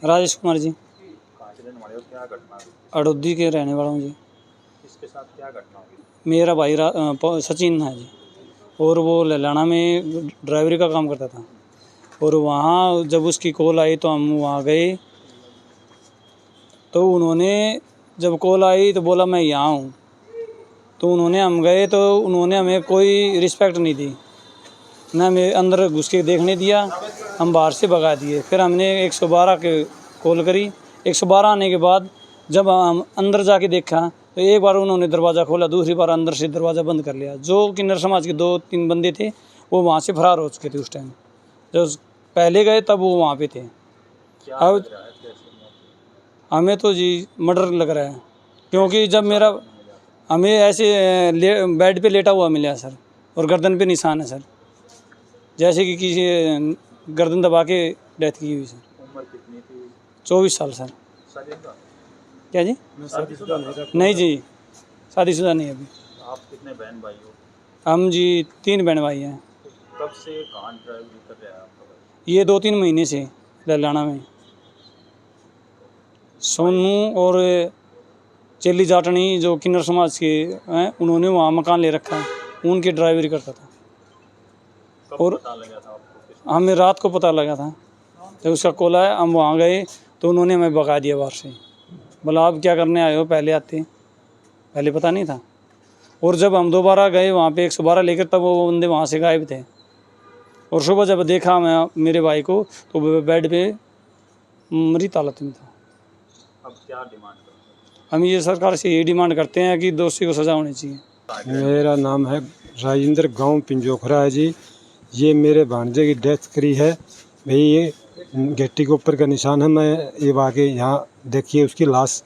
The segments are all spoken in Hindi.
राजेश कुमार जी। कहाँ से रहने वाले हो, क्या घटना हुई? अड़ोदी के रहने वाला हूँ जी। किसके साथ क्या घटना हुई? मेरा भाई सचिन है जी, और वो ललाना में ड्राइवरी का काम करता था। और वहाँ जब उसकी कॉल आई तो हम वहाँ गए, तो उन्होंने जब कॉल आई तो बोला मैं यहाँ हूँ। तो हम गए तो उन्होंने हमें कोई रिस्पेक्ट नहीं दी, ना हमें अंदर घुस के देखने दिया, हम बाहर से भगा दिए। फिर हमने 112 के कॉल करी। 112 आने के बाद जब हम अंदर जाके देखा तो एक बार उन्होंने दरवाज़ा खोला, दूसरी बार अंदर से दरवाज़ा बंद कर लिया। जो किन्नर समाज के 2-3 बंदे थे वो वहाँ से फरार हो चुके थे उस टाइम। जब पहले गए तब वो वहाँ पे थे। क्या अब लग रहा है, कैसे मौत? हमें तो जी मर्डर लग रहा है, क्योंकि जब मेरा हमें ऐसे बेड पे लेटा हुआ मिला सर, और गर्दन पे निशान है सर, जैसे कि किसी गर्दन दबा के डेथ की हुई सर। उम्र कितनी थी? 24 साल सर। शादीशुदा? क्या जी? शादीशुदा नहीं जी, शादीशुदा नहीं अभी। आप कितने बहन भाई हो? हम जी 3 बहन भाई हैं। कब से कहाँ ड्राइवरी कर रहे हैं आपका भाई? ये 2-3 महीने से ललाना में। सोनू और चेली जाटनी जो किन्नर समाज के हैं, उन्होंने वहाँ मकान ले रखा है, उनकी ड्राइवरी करता था। कब और पता लगा था आपको? हमें रात को पता लगा था, जब उसका कॉल आया हम वहाँ गए तो उन्होंने हमें भगा दिया बाहर से। बोला आप क्या करने आए हो, पहले आते, पहले पता नहीं था। और जब हम दोबारा गए वहाँ पे 112 लेकर, तब वो बंदे वहाँ से गायब थे। और सुबह जब देखा मैं मेरे भाई को तो वो बेड पे मृत हालत में था। अब क्या डिमांड करते हैं? हम ये सरकार से यही डिमांड करते हैं कि दोषी को सज़ा होनी चाहिए। मेरा नाम है राजेंद्र, गांव पिंजोखरा है जी। ये मेरे भांजे की डेथ करी है भाई। ये घट्टी के ऊपर का निशान है। मैं ये वाकई यहाँ देखिए उसकी लाश,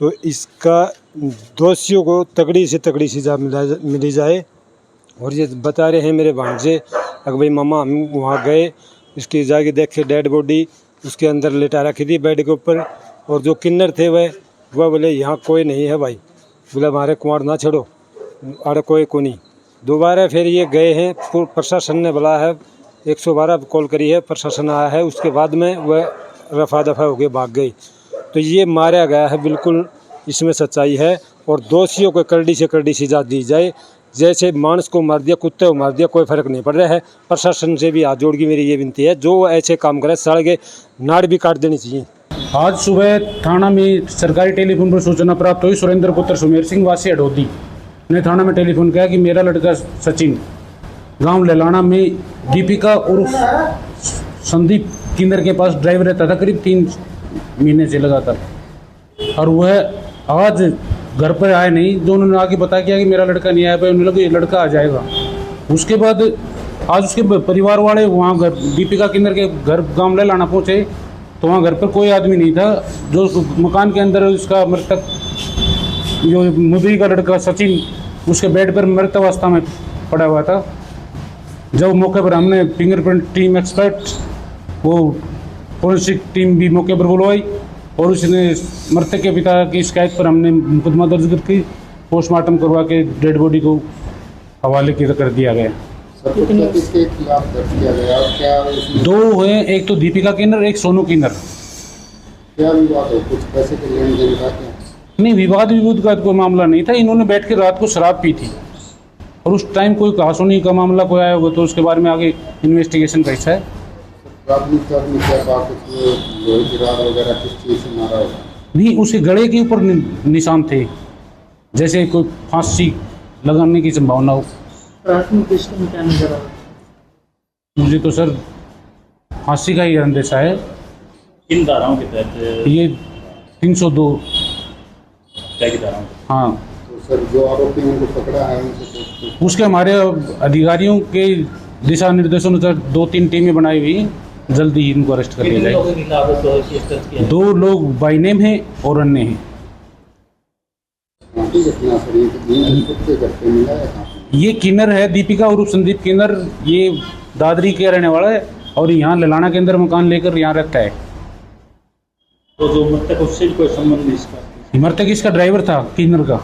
तो इसका दोषियों को तगड़ी से तगड़ी सजा मिली जाए। और ये बता रहे हैं मेरे भांजे अगर भाई मामा हम वहाँ गए, इसकी जाके देखे डेड बॉडी उसके अंदर लेटा रखी थी बेड के ऊपर। और जो किन्नर थे वह बोले यहाँ कोई नहीं है भाई, बोले हमारे कुंवर ना छोड़ो, अरे कोई को नहीं। दोबारा फिर ये गए हैं, प्रशासन ने बुलाया है, 112 कॉल करी है, प्रशासन आया है, उसके बाद में वह रफा दफा हो गए भाग गई। तो ये मारा गया है, बिल्कुल इसमें सच्चाई है। और दोषियों को कड़ी से कड़ी सजा दी जाए। जैसे मानस को मार दिया, कुत्ते को मार दिया, कोई फर्क नहीं पड़ रहा है। प्रशासन से भी हाथ जोड़ की मेरी ये विनती है, जो ऐसे काम करे सड़के नाड़ भी काट देनी चाहिए। आज सुबह थाना में सरकारी टेलीफोन पर सूचना प्राप्त हुई। सुरेंद्र पुत्र सुमेर सिंह वासी अड़ोदी ने थाना में टेलीफोन किया कि मेरा लड़का सचिन गांव ललाना में दीपिका उर्फ संदीप किन्नर के पास ड्राइवर रहता था करीब 3 महीने से लगातार, और वह आज घर पर आए नहीं। जो उन्होंने आगे बता किया कि मेरा लड़का नहीं आया, पर उन्होंने लगा ये लड़का आ जाएगा। उसके बाद आज उसके परिवार वाले वहाँ घर दीपिका किन्नर के घर गांव ललाना पहुँचे तो वहाँ घर पर कोई आदमी नहीं था। जो मकान के अंदर उसका मृतक जो मुदई का लड़का सचिन उसके बेड पर मृत अवस्था में पड़ा हुआ था। जब मौके पर हमने फिंगरप्रिंट टीम एक्सपर्ट, वो फोरेंसिक टीम भी मौके पर बुलवाई, और उसने मृतक के पिता की शिकायत पर हमने मुकदमा दर्ज करके पोस्टमार्टम करवा के डेड बॉडी को हवाले कर दिया गया। किसके खिलाफ दर्ज किया गया और क्या? 2 हुए, एक तो दीपिका किन्नर, एक सोनू किन्नर। क्या विवाद हो? कुछ पैसे के लेन देन का क्या? नहीं, विवाद का कोई मामला नहीं था। इन्होंने बैठ के रात को शराब पी थी, और उस टाइम कोई कहासुनी का मामला कोई आया होगा तो उसके बारे में आगे इन्वेस्टिगेशन का हिस्सा है। प्राथमिक क्या बात, कुछ लोहे की रॉड वगैरह किस चीज़ से मारा होगा? नहीं, उसके गले के ऊपर निशान थे, जैसे कोई फांसी लगाने की संभावना हो। प्राथमिक दृष्टि में क्या नजर आ रहा है? मुझे तो सर फांसी का ही अंदेशा है। किन धाराओं के तहत? ये 302 क्या की धाराओं? हाँ, तो सर जो आरोपी उनको पकड़ा है उनसे उसके हमारे अधिकारियों के दिशा निर्देशों अनुसार 2-3 टीमें बनाई हुई, जल्दी ही इनको अरेस्ट कर लिया जाएगा। लोगों के खिलाफ तो केस दर्ज किया है? 2 लोग बाई नेम हैं और अन्य हैं। घटना सर ये कुत्ते करते मिला है कहाँ? ये किन्नर है दीपिका और संदीप किन्नर, ये दादरी के रहने वाला है और यहाँ ललाना के अंदर मकान लेकर यहाँ रहता है। तो जो मृतक उससे कोई संबंध इसका? मृतक इसका ड्राइवर था किन्नर का।